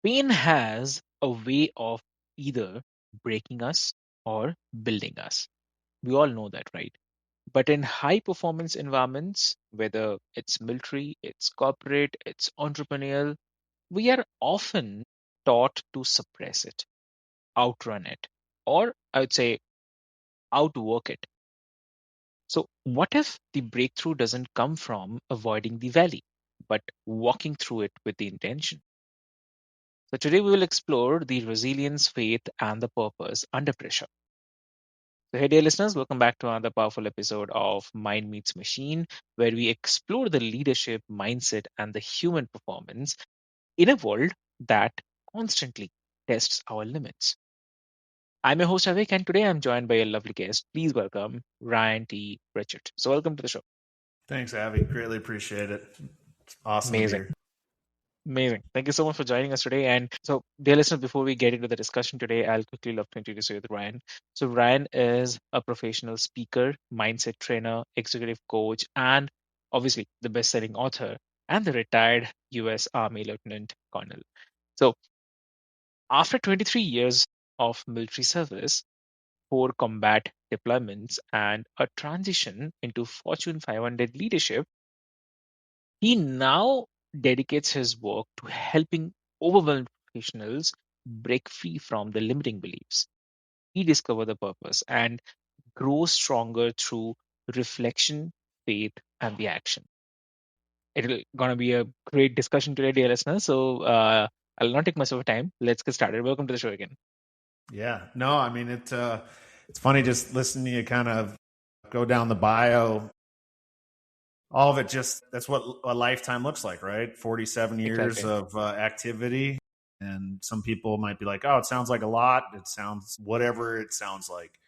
Pain has a way of either breaking us or building us. We all know that, right? But in high performance environments, whether it's military, it's corporate, it's entrepreneurial, we are often taught to suppress it, outrun it, or I would say outwork it. So, what if the breakthrough doesn't come from avoiding the valley, but walking through it with the intention? So, today we will explore the resilience, faith, and the purpose under pressure. So, hey, dear listeners, welcome back to another powerful episode of Mind Meets Machine, where we explore the leadership, mindset, and the human performance in a world that constantly tests our limits. I'm your host, Avik, and today I'm joined by a lovely guest. Please welcome Ryan T. Richard. So, welcome to the show. Thanks, Abby. Greatly appreciate it. It's awesome to be Amazing. here. Amazing. Thank you so much for joining us today. And so, dear listeners, before we get into the discussion today, I'll quickly love to introduce you with Ryan. So, Ryan is a professional speaker, mindset trainer, executive coach, and obviously the best selling author and the retired US Army Lieutenant Colonel. So, after 23 years of military service, 4 combat deployments, and a transition into Fortune 500 leadership, he now dedicates his work to helping overwhelmed professionals break free from the limiting beliefs, rediscover the purpose, and grow stronger through reflection, faith, and the action. It's gonna be a great discussion today, dear listeners. So I'll not take much of your time. Let's get started. Welcome to the show again. Yeah. No, I mean it's funny just listening to you kind of go down the bio. All of it just that's what a lifetime looks like, right? 47 years Exactly. of activity. And some people might be like, oh, it sounds like a lot. It sounds whatever it sounds like.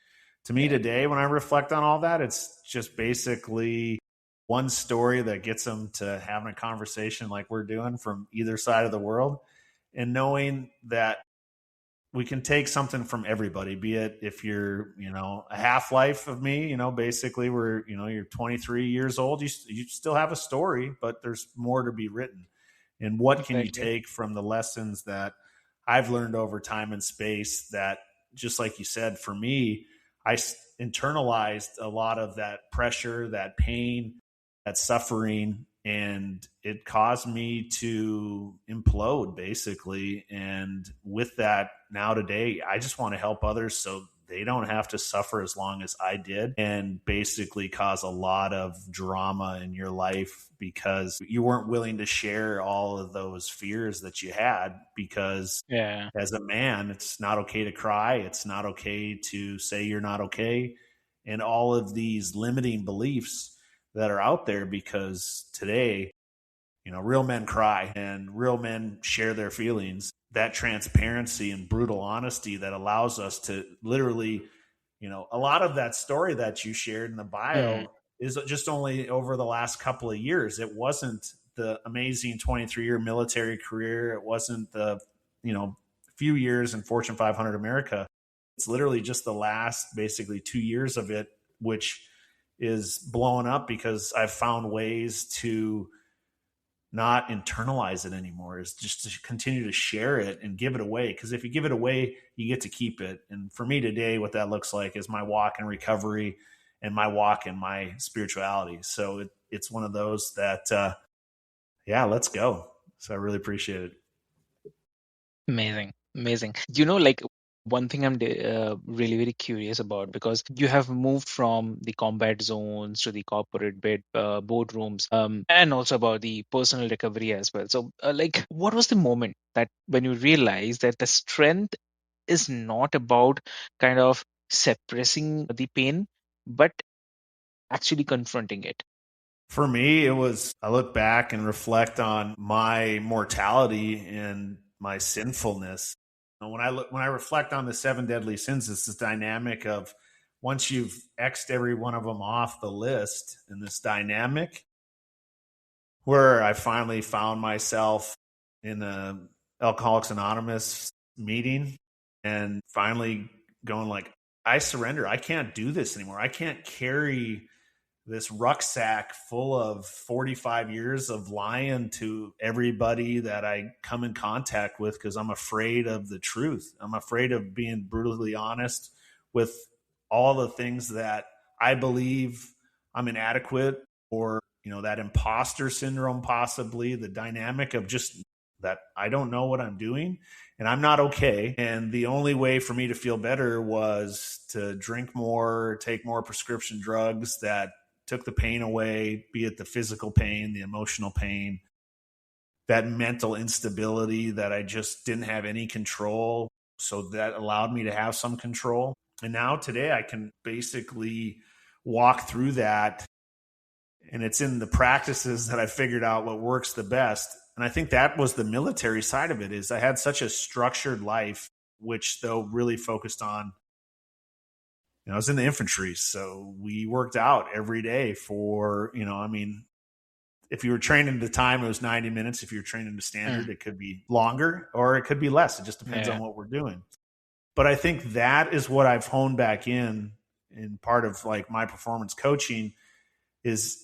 To me Yeah. today, when I reflect on all that, it's just basically one story that gets them to having a conversation like we're doing from either side of the world and knowing that we can take something from everybody, be it if you're, a half life of me, basically we're, you're 23 years old, you still have a story, but there's more to be written. And what can you Exactly. take from the lessons that I've learned over time and space that, just like you said, for me, I internalized a lot of that pressure, that pain, that suffering, and it caused me to implode basically. And with that, now today, I just want to help others so they don't have to suffer as long as I did and basically cause a lot of drama in your life because you weren't willing to share all of those fears that you had because Yeah. as a man, it's not okay to cry. It's not okay to say you're not okay. And all of these limiting beliefs that are out there because today, real men cry and real men share their feelings. That transparency and brutal honesty that allows us to literally, a lot of that story that you shared in the Mm. bio is just only over the last couple of years. It wasn't the amazing 23-year military career. It wasn't the, few years in Fortune 500 America. It's literally just the last basically 2 years of it, which is blowing up because I've found ways to not internalize it anymore, is just to continue to share it and give it away. Because if you give it away, you get to keep it. And for me today, what that looks like is my walk in recovery and my walk in my spirituality. So it's one of those that, yeah, let's go. So I really appreciate it. Amazing, amazing. Like one thing I'm really very curious about because you have moved from the combat zones to the corporate boardrooms, and also about the personal recovery as well. So, like, what was the moment that when you realized that the strength is not about kind of suppressing the pain, but actually confronting it? For me, it was, I look back and reflect on my mortality and my sinfulness. And when I reflect on the seven deadly sins, it's this dynamic of once you've X'd every one of them off the list in this dynamic where I finally found myself in a Alcoholics Anonymous meeting and finally going like, I surrender. I can't do this anymore. I can't carry this rucksack full of 45 years of lying to everybody that I come in contact with because I'm afraid of the truth. I'm afraid of being brutally honest with all the things that I believe I'm inadequate, or, that imposter syndrome, possibly the dynamic of just that I don't know what I'm doing and I'm not okay. And the only way for me to feel better was to drink more, take more prescription drugs that took the pain away, be it the physical pain, the emotional pain, that mental instability that I just didn't have any control. So that allowed me to have some control. And now today I can basically walk through that. And it's in the practices that I figured out what works the best. And I think that was the military side of it, is I had such a structured life, which though really focused on, I was in the infantry. So we worked out every day for, if you were trained into time, it was 90 minutes. If you're trained into standard, Mm. it could be longer or it could be less. It just depends Yeah. on what we're doing. But I think that is what I've honed back in part of like my performance coaching is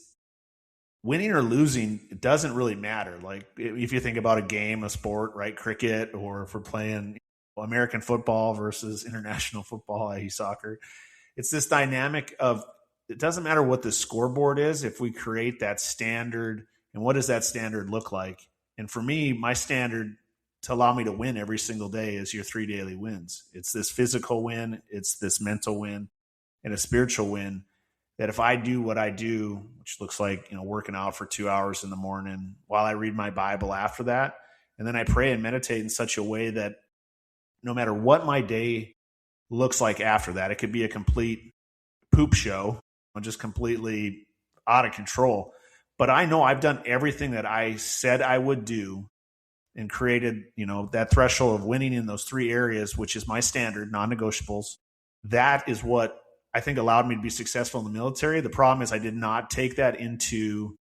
winning or losing. It doesn't really matter. Like if you think about a game, a sport, right? Cricket, or if we're playing American football versus international football, i.e. soccer, it's this dynamic of, it doesn't matter what the scoreboard is if we create that standard. And what does that standard look like? And for me, my standard to allow me to win every single day is your 3 daily wins. It's this physical win, it's this mental win, and a spiritual win. That if I do what I do, which looks like, working out for 2 hours in the morning while I read my Bible after that, and then I pray and meditate in such a way that no matter what my day looks like after that, it could be a complete poop show, just completely out of control. But I know I've done everything that I said I would do and created, that threshold of winning in those 3 areas, which is my standard, non-negotiables. That is what I think allowed me to be successful in the military. The problem is I did not take that into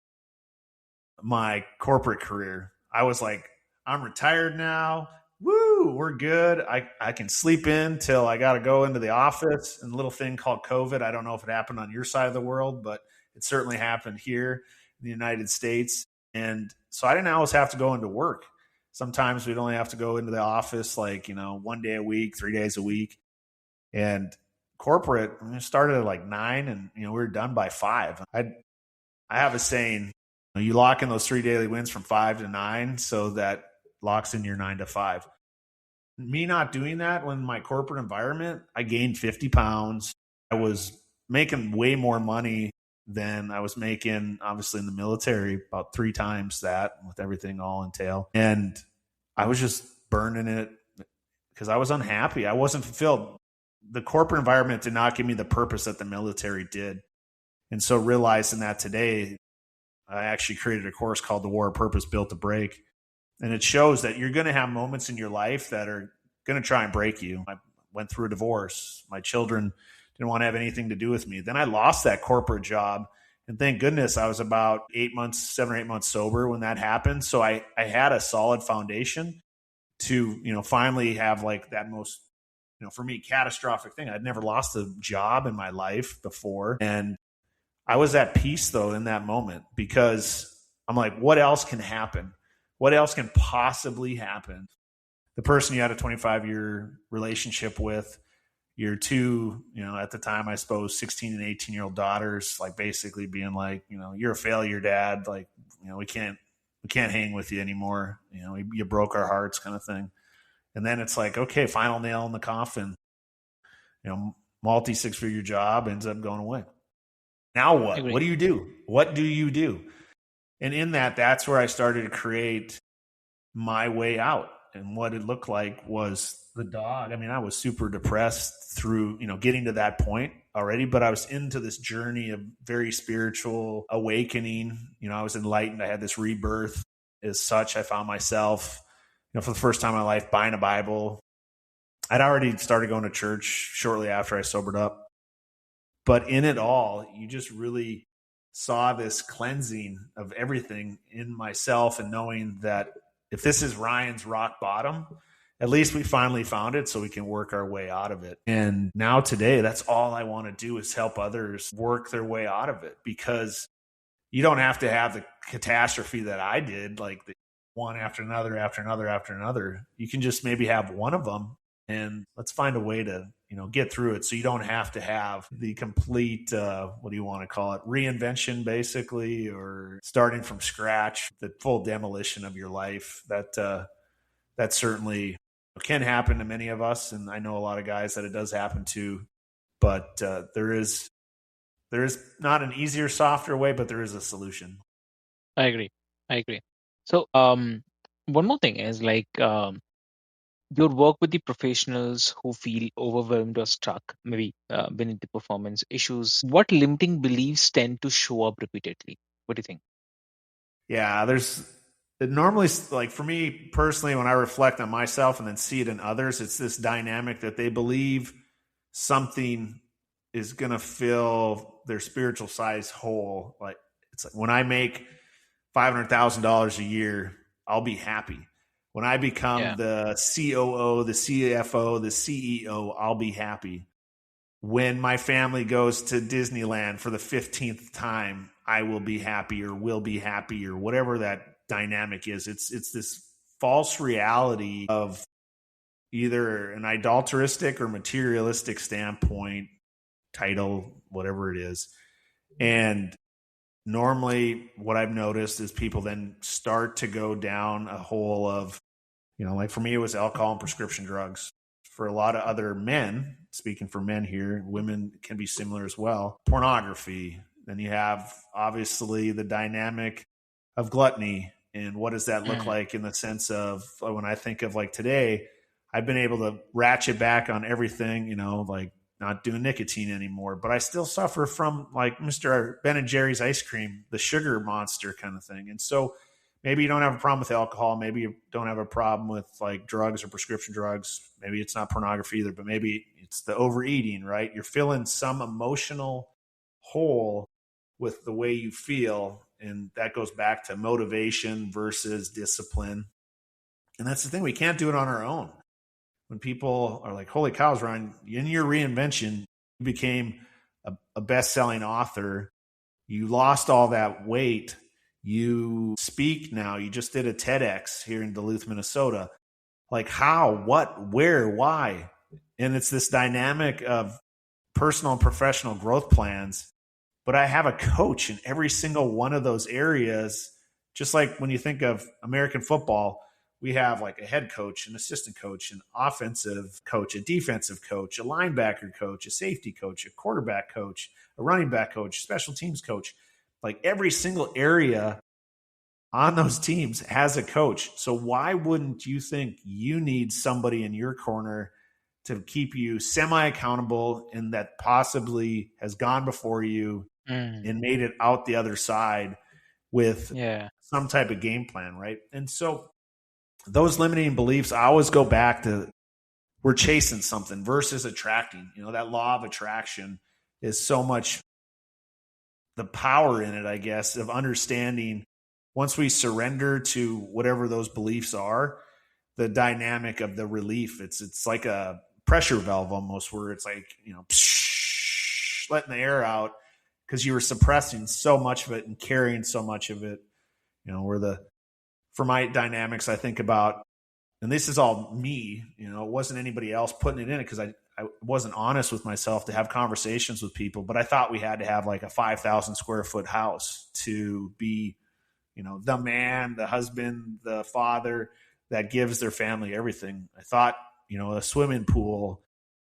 my corporate career. I was like, I'm retired now. Woo, we're good. I can sleep in till I got to go into the office. And a little thing called COVID. I don't know if it happened on your side of the world, but it certainly happened here in the United States. And so I didn't always have to go into work. Sometimes we'd only have to go into the office like, 1 day a week, 3 days a week. And corporate, we started at like 9 and, we were done by 5. I have a saying, you lock in those 3 daily wins from 5 to 9. So that locks in your 9 to 5. Me not doing that when my corporate environment, I gained 50 pounds. I was making way more money than I was making, obviously, in the military, about 3 times that with everything all entailed. And I was just burning it because I was unhappy. I wasn't fulfilled. The corporate environment did not give me the purpose that the military did. And so realizing that today, I actually created a course called The War of Purpose Built to Break. And it shows that you're going to have moments in your life that are going to try and break you. I went through a divorce. My children didn't want to have anything to do with me. Then I lost that corporate job. And thank goodness I was about 7 or 8 months sober when that happened. So I had a solid foundation to, finally have like that most, for me, catastrophic thing. I'd never lost a job in my life before. And I was at peace though in that moment because I'm like, what else can happen? What else can possibly happen? The person you had a 25-year relationship with, your 2, at the time, I suppose, 16 and 18-year-old daughters, like basically being like, you're a failure, dad. Like, we can't hang with you anymore. You broke our hearts, kind of thing. And then it's like, okay, final nail in the coffin. Multi 6-figure job ends up going away. Now what? What Agree. do you do? What do you do? And in that, that's where I started to create my way out. And what it looked like was the dog. I mean, I was super depressed through, getting to that point already, but I was into this journey of very spiritual awakening. I was enlightened. I had this rebirth. As such, I found myself, for the first time in my life, buying a Bible. I'd already started going to church shortly after I sobered up. But in it all, you just really saw this cleansing of everything in myself and knowing that if this is Ryan's rock bottom, at least we finally found it so we can work our way out of it. And now today, that's all I want to do is help others work their way out of it, because you don't have to have the catastrophe that I did, like the one after another, after another, after another. You can just maybe have one of them, and let's find a way to, get through it. So you don't have to have the complete, what do you want to call it? Reinvention, basically, or starting from scratch, the full demolition of your life. That certainly can happen to many of us. And I know a lot of guys that it does happen to, but there is not an easier, softer way, but there is a solution. I agree. I agree. So, one more thing is like your work with the professionals who feel overwhelmed or stuck, maybe beneath the performance issues. What limiting beliefs tend to show up repeatedly? What do you think? Yeah, there's it normally, like for me personally, when I reflect on myself and then see it in others, it's this dynamic that they believe something is going to fill their spiritual size hole. Like it's like when I make $500,000 a year, I'll be happy. When I become Yeah. the COO, the CFO, the CEO, I'll be happy. When my family goes to Disneyland for the 15th time, I will be happy, or will be happy, or whatever that dynamic is. It's this false reality of either an idolateristic or materialistic standpoint, title, whatever it is. And normally what I've noticed is people then start to go down a hole of, like for me, it was alcohol and prescription drugs. For a lot of other men, speaking for men here, women can be similar as well. Pornography. Then you have obviously the dynamic of gluttony. And what does that look Mm, like in the sense of when I think of like today, I've been able to ratchet back on everything, like not doing nicotine anymore, but I still suffer from like Mr. Ben and Jerry's ice cream, the sugar monster kind of thing. And so maybe you don't have a problem with alcohol. Maybe you don't have a problem with like drugs or prescription drugs. Maybe it's not pornography either, but maybe it's the overeating, right? You're filling some emotional hole with the way you feel. And that goes back to motivation versus discipline. And that's the thing. We can't do it on our own. When people are like, holy cows, Ryan, in your reinvention, you became a best-selling author. You lost all that weight. You speak now. You just did a TEDx here in Duluth, Minnesota. Like how, what, where, why? And it's this dynamic of personal and professional growth plans. But I have a coach in every single one of those areas. Just like when you think of American football, we have like a head coach, an assistant coach, an offensive coach, a defensive coach, a linebacker coach, a safety coach, a quarterback coach, a running back coach, special teams coach. Like every single area on those teams has a coach. So why wouldn't you think you need somebody in your corner to keep you semi accountable and that possibly has gone before you mm, and made it out the other side with yeah. some type of game plan, right? And so those limiting beliefs, I always go back to we're chasing something versus attracting. That law of attraction is so much the power in it, I guess, of understanding once we surrender to whatever those beliefs are, the dynamic of the relief. It's like a pressure valve almost, where it's like, psh, letting the air out because you were suppressing so much of it and carrying so much of it. Where for my dynamics, I think about, and this is all me, it wasn't anybody else putting it in it because I wasn't honest with myself to have conversations with people, but I thought we had to have like a 5,000 square foot house to be, the man, the husband, the father that gives their family everything. I thought, a swimming pool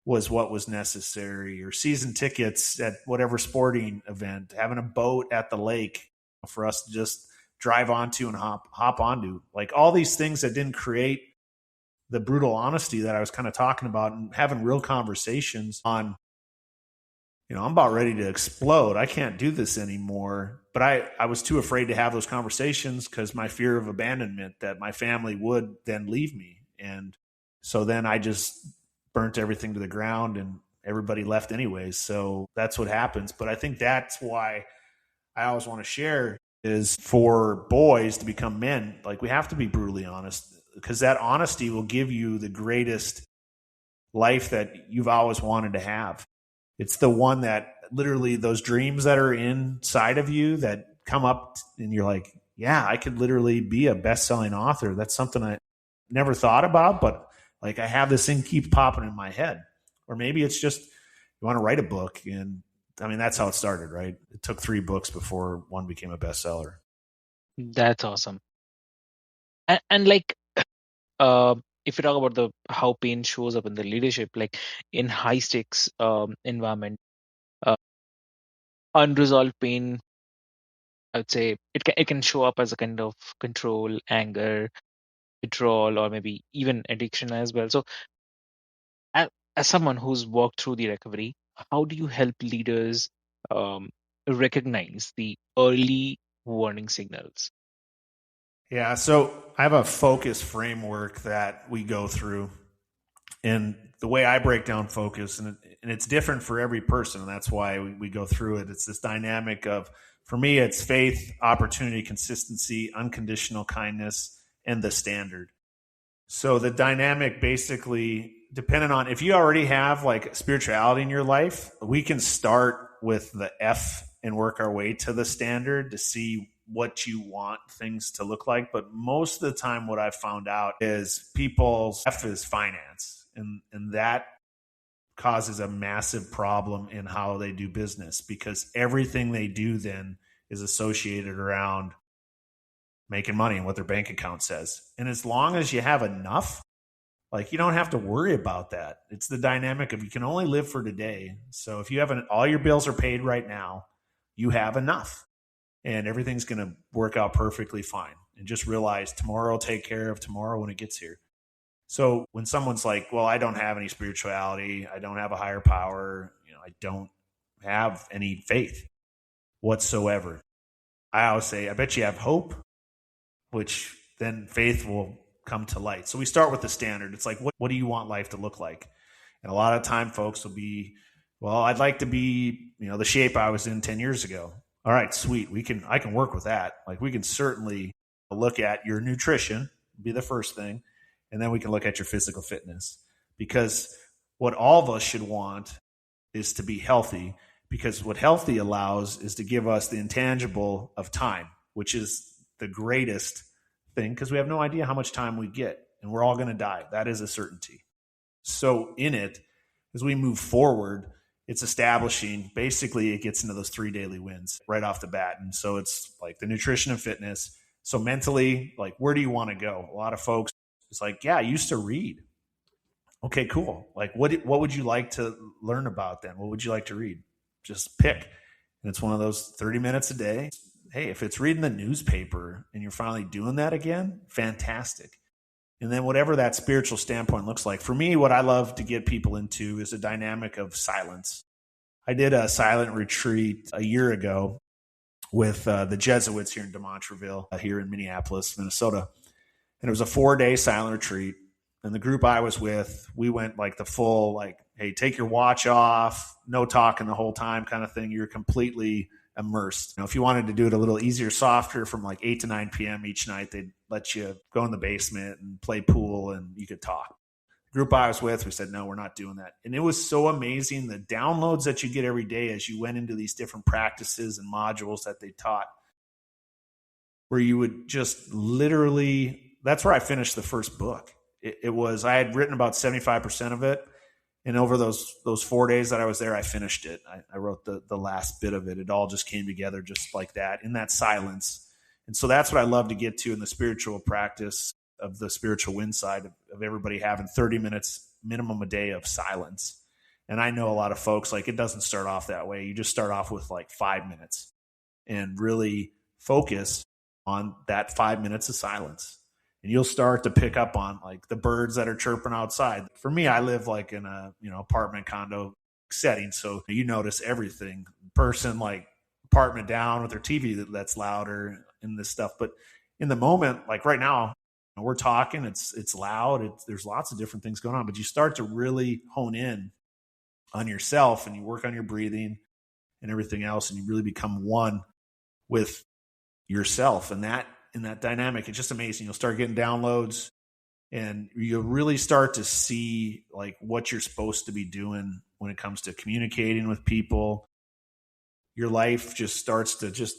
was what was necessary, or season tickets at whatever sporting event, having a boat at the lake for us to just drive onto and hop onto. Like all these things that didn't create the brutal honesty that I was kind of talking about, and having real conversations on, I'm about ready to explode. I can't do this anymore. But I was too afraid to have those conversations because my fear of abandonment, that my family would then leave me. And so then I just burnt everything to the ground and everybody left anyways. So that's what happens. But I think that's why I always want to share is for boys to become men. Like we have to be brutally honest. because that honesty will give you the greatest life that you've always wanted to have. It's the one that literally those dreams that are inside of you that come up and you're like, yeah, I could literally be a best-selling author. That's something I never thought about, but like I have this thing keeps popping in my head. Or maybe it's just you want to write a book. And I mean, that's how it started, right? It took 3 books before one became a bestseller. That's awesome. And like, uh, if you talk about the how pain shows up in the leadership, like in high stakes environment, uh, unresolved pain, I would say it can show up as a kind of control, anger, withdrawal, or maybe even addiction as well. So, as, as someone who's walked through the recovery, how do you help leaders um, recognize the early warning signals? Yeah, so I have a focus framework that we go through. And the way I break down focus, and it's different for every person, and that's why we go through it. It's this dynamic of, for me, it's faith, opportunity, consistency, unconditional kindness, and the standard. So the dynamic basically depending on if you already have like spirituality in your life, we can start with the F and work our way to the standard to see what you want things to look like. But most of the time, what I've found out is people's F is finance, and that causes a massive problem in how they do business because everything they do then is associated around making money and what their bank account says. And as long as you have enough, like you don't have to worry about that. It's the dynamic of you can only live for today. So if you have all your bills are paid right now, you have enough and everything's going to work out perfectly fine. And just realize tomorrow will take care of tomorrow when it gets here. So when someone's like, well, I don't have any spirituality, I don't have a higher power, I don't have any faith whatsoever. I always say, I bet you have hope, which then faith will come to light. So we start with the standard. It's like, what do you want life to look like? And a lot of time folks will be, well, I'd like to be, the shape I was in 10 years ago. All right, sweet. I can work with that. Like we can certainly look at your nutrition, be the first thing. And then we can look at your physical fitness because what all of us should want is to be healthy because what healthy allows is to give us the intangible of time, which is the greatest thing because we have no idea how much time we get and we're all going to die. That is a certainty. So in it, as we move forward, it's establishing, basically it gets into those 3 daily wins right off the bat. And so it's like the nutrition and fitness. So mentally, like where do you want to go? A lot of folks, it's like, yeah, I used to read. Okay, cool. Like what would you like to learn about then? What would you like to read? Just pick. And it's one of those 30 minutes a day. Hey, if it's reading the newspaper and you're finally doing that again, fantastic. And then whatever that spiritual standpoint looks like. For me, what I love to get people into is a dynamic of silence. I did a silent retreat a year ago with the Jesuits here in Demontreville, here in Minneapolis, Minnesota. And it was a 4-day silent retreat. And the group I was with, we went like the full, like, hey, take your watch off, no talking the whole time kind of thing. You're completely immersed. If you wanted to do it a little easier, softer from like 8 to 9 p.m. each night, they'd let you go in the basement and play pool and you could talk. The group I was with, we said, no, we're not doing that. And it was so amazing. The downloads that you get every day as you went into these different practices and modules that they taught, where you would just literally, that's where I finished the first book. It was, I had written about 75% of it. And over those 4 days that I was there, I finished it. I wrote the last bit of it. It all just came together just like that in that silence. And so that's what I love to get to in the spiritual practice of the spiritual win side of everybody having 30 minutes minimum a day of silence. And I know a lot of folks, like it doesn't start off that way. You just start off with like 5 minutes and really focus on that 5 minutes of silence. And you'll start to pick up on like the birds that are chirping outside. For me, I live like in a apartment condo setting, so you notice everything. Person like apartment down with their TV that's louder and this stuff. But in the moment, like right now, we're talking. It's loud. There's lots of different things going on. But you start to really hone in on yourself, and you work on your breathing and everything else, and you really become one with yourself. And that in that dynamic, it's just amazing. You'll start getting downloads. And you really start to see like what you're supposed to be doing when it comes to communicating with people. Your life just starts to just,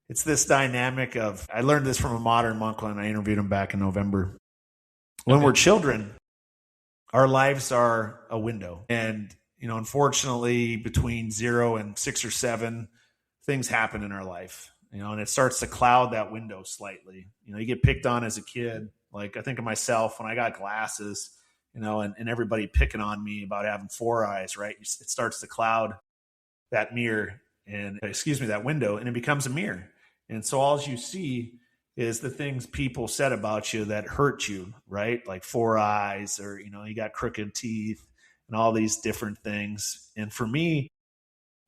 it's this dynamic of, I learned this from a modern monk when I interviewed him back in November. When Okay. we're children, our lives are a window. And, unfortunately, between 0 and 6 or 7, things happen in our life, and it starts to cloud that window slightly. You get picked on as a kid. Like I think of myself when I got glasses, and everybody picking on me about having 4 eyes, right? It starts to cloud that mirror and, that window, and it becomes a mirror. And so all you see is the things people said about you that hurt you, right? Like 4 eyes, or, you got crooked teeth and all these different things. And for me,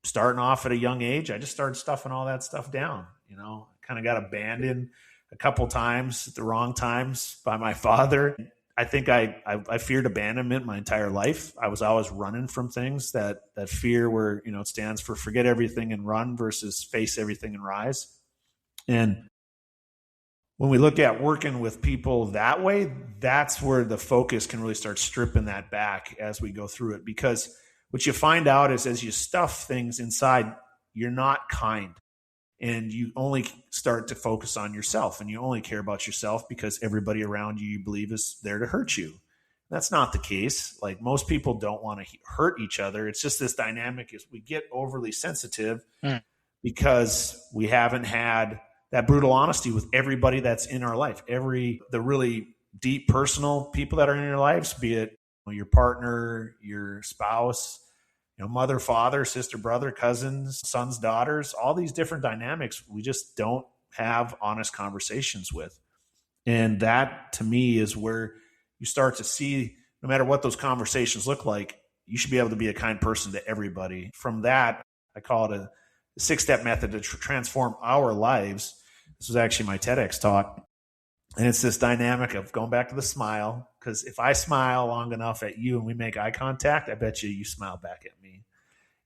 starting off at a young age, I just started stuffing all that stuff down. Kind of got abandoned a couple times at the wrong times by my father. I think I feared abandonment my entire life. I was always running from things. That fear where, it stands for forget everything and run versus face everything and rise. And when we look at working with people that way, that's where the focus can really start stripping that back as we go through it. Because what you find out is as you stuff things inside, you're not kind, and you only start to focus on yourself, and you only care about yourself because everybody around you believe is there to hurt you. That's not the case. Like most people don't want to hurt each other. It's just this dynamic is we get overly sensitive Mm. because we haven't had that brutal honesty with everybody that's in our life. The really deep personal people that are in your lives, be it your partner, your spouse, mother, father, sister, brother, cousins, sons, daughters, all these different dynamics we just don't have honest conversations with. And that to me is where you start to see, no matter what those conversations look like, you should be able to be a kind person to everybody. From that, I call it a 6-step method to transform our lives. This was actually my TEDx talk. And it's this dynamic of going back to the smile. Because if I smile long enough at you and we make eye contact, I bet you smile back at me.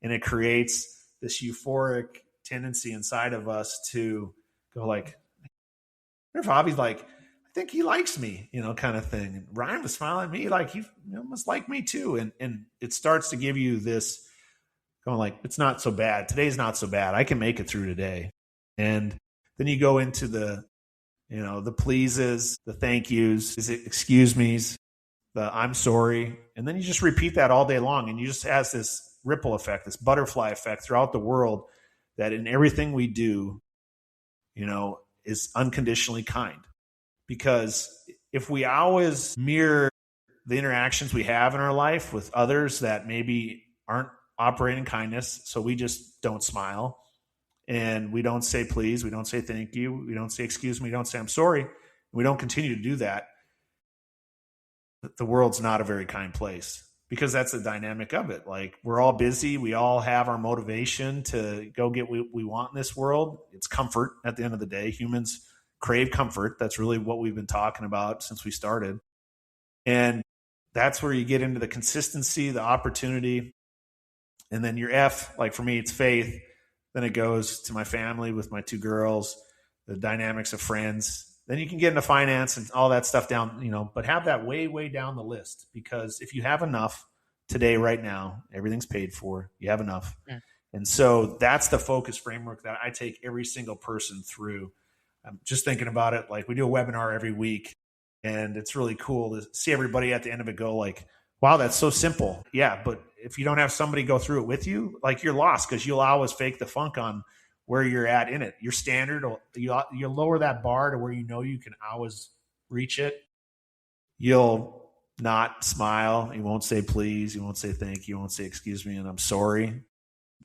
And it creates this euphoric tendency inside of us to go like, if Bobby's like, I think he likes me, kind of thing. And Ryan was smiling at me like he must like me too. And it starts to give you this going like, it's not so bad. Today's not so bad. I can make it through today. And then you go into the pleases, the thank yous, is it excuse me's, the I'm sorry. And then you just repeat that all day long. And you just has this ripple effect, this butterfly effect throughout the world that in everything we do, is unconditionally kind. Because if we always mirror the interactions we have in our life with others that maybe aren't operating kindness, so we just don't smile and we don't say please, we don't say thank you, we don't say excuse me, we don't say I'm sorry, we don't continue to do that, the world's not a very kind place, because that's the dynamic of it. Like we're all busy, we all have our motivation to go get what we want in this world. It's comfort at the end of the day. Humans crave comfort. That's really what we've been talking about since we started. And that's where you get into the consistency, the opportunity, and then your F, like for me, it's faith. Then it goes to my family with my 2 girls, the dynamics of friends. Then you can get into finance and all that stuff down, but have that way, way down the list. Because if you have enough today, right now, everything's paid for, you have enough. Mm. And so that's the focus framework that I take every single person through. I'm just thinking about it. Like we do a webinar every week, and it's really cool to see everybody at the end of it go like, wow, that's so simple. Yeah, but if you don't have somebody go through it with you, like you're lost, because you'll always fake the funk on where you're at in it. Your standard, you lower that bar to where you can always reach it. You'll not smile. You won't say please. You won't say thank you. You won't say excuse me and I'm sorry.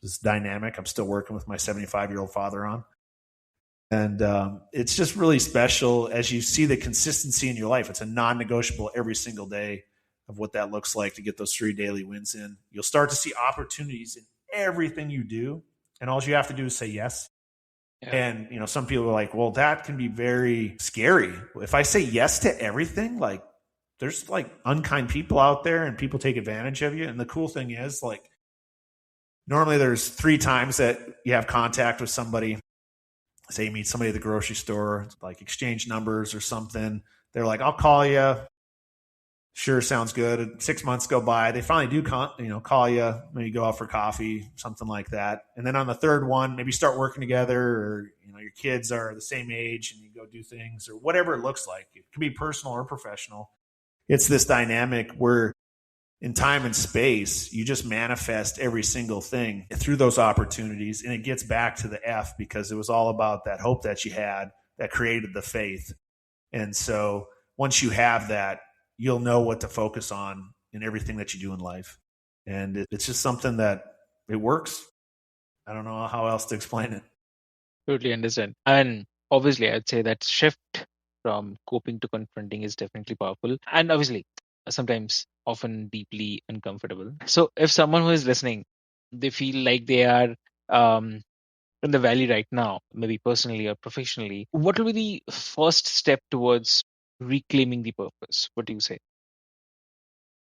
This dynamic I'm still working with my 75-year-old father on. And it's just really special as you see the consistency in your life. It's a non-negotiable every single day of what that looks like to get those 3 daily wins in. You'll start to see opportunities in everything you do. And all you have to do is say yes. Yeah. And, some people are like, well, that can be very scary. If I say yes to everything, like there's like unkind people out there and people take advantage of you. And the cool thing is like, normally there's 3 times that you have contact with somebody. Say you meet somebody at the grocery store, like exchange numbers or something. They're like, I'll call you. Sure, sounds good. 6 months go by. They finally do, call you. Maybe go out for coffee, something like that. And then on the third one, maybe start working together, or your kids are the same age, and you go do things, or whatever it looks like. It can be personal or professional. It's this dynamic where, in time and space, you just manifest every single thing through those opportunities, and it gets back to the F, because it was all about that hope that you had that created the faith. And so once you have that, you'll know what to focus on in everything that you do in life. And it's just something that it works. I don't know how else to explain it. Totally understand. And obviously, I'd say that shift from coping to confronting is definitely powerful. And obviously, sometimes often deeply uncomfortable. So if someone who is listening, they feel like they are um, in the valley right now, maybe personally or professionally, what will be the first step towards reclaiming the purpose? What do you say?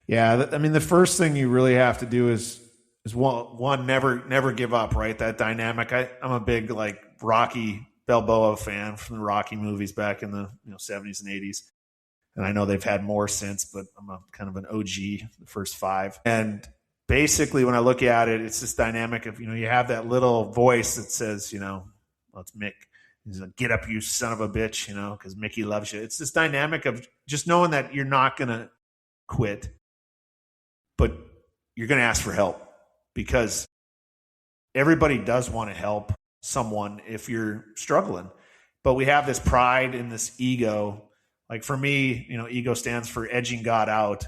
Yeah, I mean, the first thing you really have to do is one, never give up. Right, that dynamic. I'm a big like Rocky Balboa fan from the Rocky movies back in the '70s and '80s, and I know they've had more since, but I'm a kind of an OG, the first five. And basically, when I look at it, it's this dynamic of you have that little voice that says, well, it's Mick. He's like, get up, you son of a bitch, because Mickey loves you. It's this dynamic of just knowing that you're not going to quit, but you're going to ask for help, because everybody does want to help someone if you're struggling. But we have this pride and this ego. Like for me, ego stands for edging God out.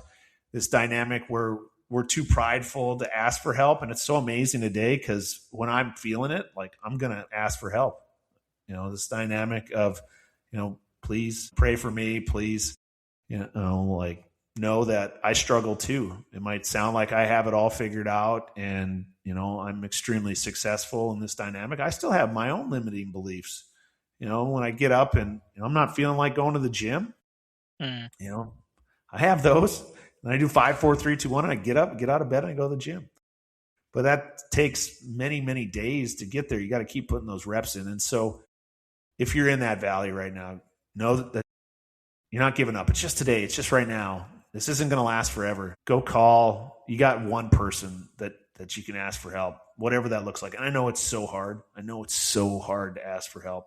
This dynamic where we're too prideful to ask for help. And it's so amazing today, because when I'm feeling it, like I'm going to ask for help. This dynamic of, please pray for me, please, like know that I struggle too. It might sound like I have it all figured out and, I'm extremely successful in this dynamic. I still have my own limiting beliefs. When I get up and I'm not feeling like going to the gym, Mm. I have those. And I do 5, 4, 3, 2, 1, and I get up, get out of bed, and I go to the gym. But that takes many, many days to get there. You got to keep putting those reps in. And so if you're in that valley right now, know that you're not giving up. It's just today. It's just right now. This isn't going to last forever. Go call. You got one person that you can ask for help, whatever that looks like. And I know it's so hard. I know it's so hard to ask for help.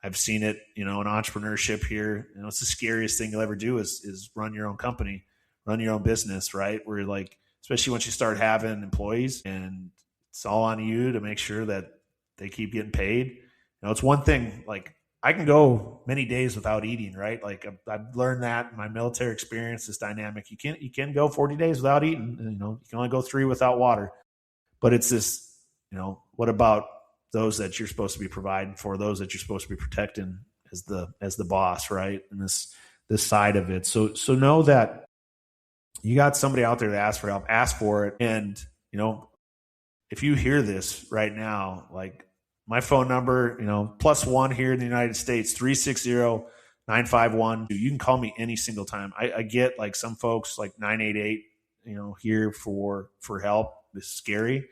I've seen it, in entrepreneurship here. It's the scariest thing you'll ever do is run your own company, run your own business, right? Where you're like, especially once you start having employees, and it's all on you to make sure that they keep getting paid. It's one thing, like I can go many days without eating, right? Like I've learned that in my military experience, this dynamic. You can go 40 days without eating. You can only go 3 without water. But it's this, what about those that you're supposed to be providing for, those that you're supposed to be protecting as the boss, right? And this side of it. So know that you got somebody out there to ask for help, ask for it. And, if you hear this right now, like my phone number, +1 here in the United States, 360-951. You can call me any single time. I get like some folks like 988, here for help. It's scary.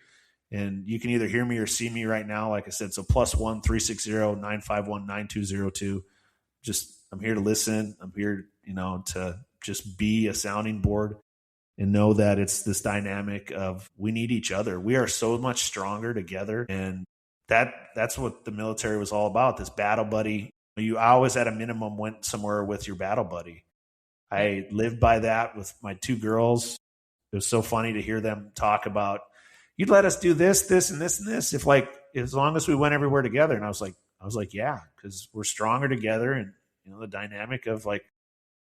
And you can either hear me or see me right now. Like I said, so +1 360-951 9202. Just, I'm here to listen. I'm here, to just be a sounding board, and know that it's this dynamic of we need each other. We are so much stronger together. And that's what the military was all about, this battle buddy. You always at a minimum went somewhere with your battle buddy. I lived by that with my 2 girls. It was so funny to hear them talk about, you'd let us do this, this, and this, and this, if like, as long as we went everywhere together. And I was like, yeah, because we're stronger together. And, the dynamic of like,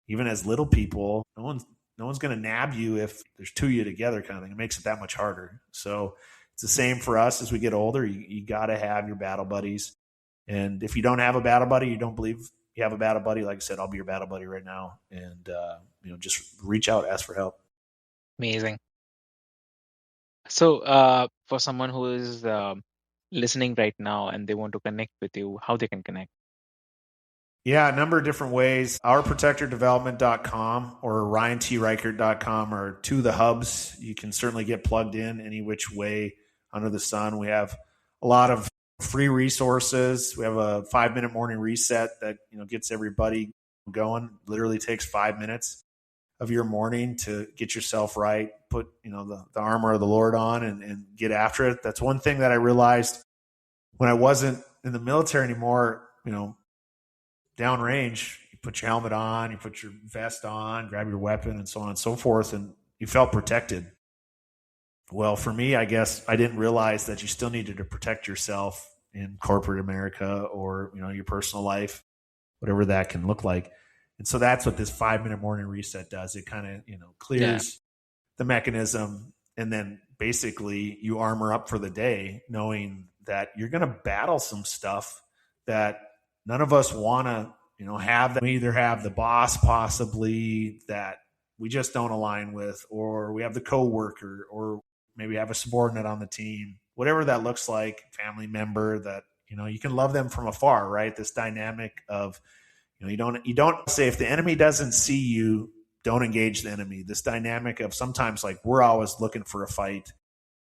even as little people, no one's going to nab you if there's 2 of you together, kind of thing. It makes it that much harder. So it's the same for us as we get older. You got to have your battle buddies. And if you don't have a battle buddy, you don't believe you have a battle buddy, like I said, I'll be your battle buddy right now. And, just reach out, ask for help. Amazing. So, for someone who is listening right now and they want to connect with you, how they can connect? Yeah, a number of different ways. Ourprotectordevelopment.com or RyanTReichert.com are 2 of the hubs. You can certainly get plugged in any which way under the sun. We have a lot of free resources. We have a 5-minute morning reset that gets everybody going. Literally takes 5 minutes. of your morning to get yourself right, put the armor of the Lord on, and get after it. That's one thing that I realized when I wasn't in the military anymore. Downrange, you put your helmet on, you put your vest on, grab your weapon, and so on and so forth, and you felt protected. Well, for me, I guess I didn't realize that you still needed to protect yourself in corporate America, or your personal life, whatever that can look like. And so that's what this 5 minute morning reset does. It kind of Yeah. clears the mechanism, and then basically you armor up for the day, knowing that you're going to battle some stuff that none of us want to have. That we either have the boss possibly that we just don't align with, or we have the coworker, or maybe have a subordinate on the team, whatever that looks like, family member that you can love them from afar, right? This dynamic of you don't say, if the enemy doesn't see you, don't engage the enemy. This dynamic of sometimes, like, we're always looking for a fight,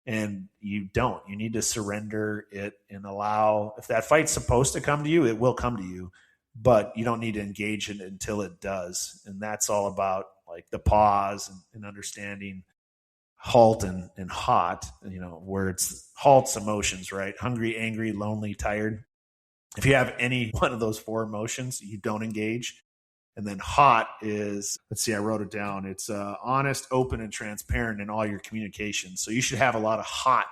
and you need to surrender it and allow, if that fight's supposed to come to you, it will come to you, but you don't need to engage it until it does. And that's all about, like, the pause and understanding halt and hot, where it's halt's emotions, right? Hungry, angry, lonely, tired. If you have any one of those four emotions, you don't engage. And then hot is, let's see, I wrote it down. It's honest, open, and transparent in all your communication. So you should have a lot of hot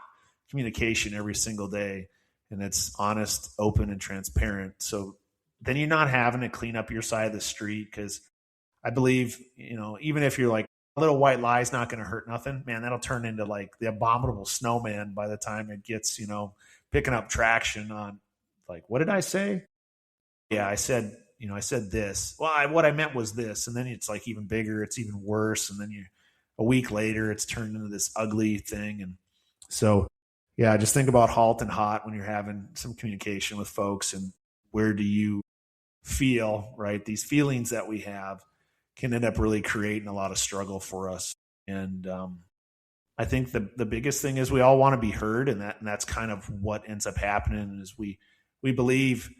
communication every single day. And it's honest, open, and transparent. So then you're not having to clean up your side of the street, because I believe, even if you're like, a little white lie is not going to hurt nothing, man, that'll turn into like the abominable snowman by the time it gets, picking up traction on, like, what did I say? Yeah, I said this. Well, what I meant was this. And then it's like even bigger, it's even worse. And then a week later, it's turned into this ugly thing. And so, yeah, just think about halt and hot when you're having some communication with folks, and where do you feel, right? These feelings that we have can end up really creating a lot of struggle for us. And I think the biggest thing is we all want to be heard, and that's kind of what ends up happening is we believe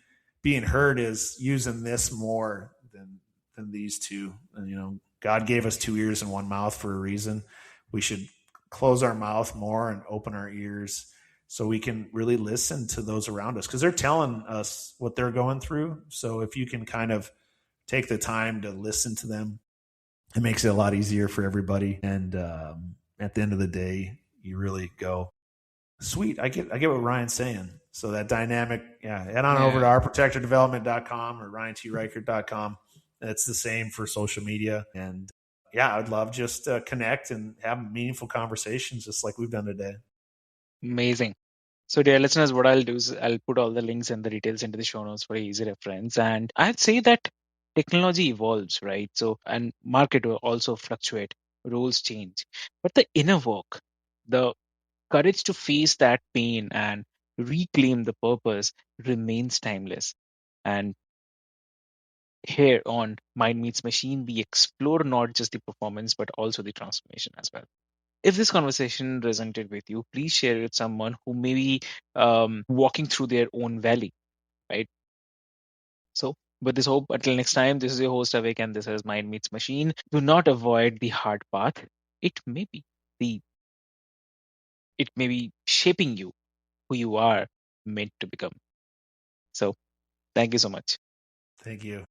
being heard is using this more than these two. And, God gave us two ears and one mouth for a reason. We should close our mouth more and open our ears so we can really listen to those around us, because they're telling us what they're going through. So if you can kind of take the time to listen to them, it makes it a lot easier for everybody. And at the end of the day, you really go, sweet, I get what Ryan's saying. So that dynamic, yeah, head on over to Yeah. ourprotectordevelopment.com or ryantrichert.com. It's the same for social media. And yeah, I'd love just to connect and have meaningful conversations just like we've done today. Amazing. So, dear listeners, what I'll do is I'll put all the links and the details into the show notes for easy reference. And I'd say that technology evolves, right? So, and market will also fluctuate, rules change. But the inner work, the courage to face that pain and reclaim the purpose remains timeless. And here on Mind Meets Machine, we explore not just the performance, but also the transformation as well. If this conversation resonated with you, please share it with someone who may be walking through their own valley, right? So, with this hope, until next time, this is your host Avik, and this is Mind Meets Machine. Do not avoid the hard path. It may be the it may be shaping you who you are meant to become. So, thank you so much. Thank you.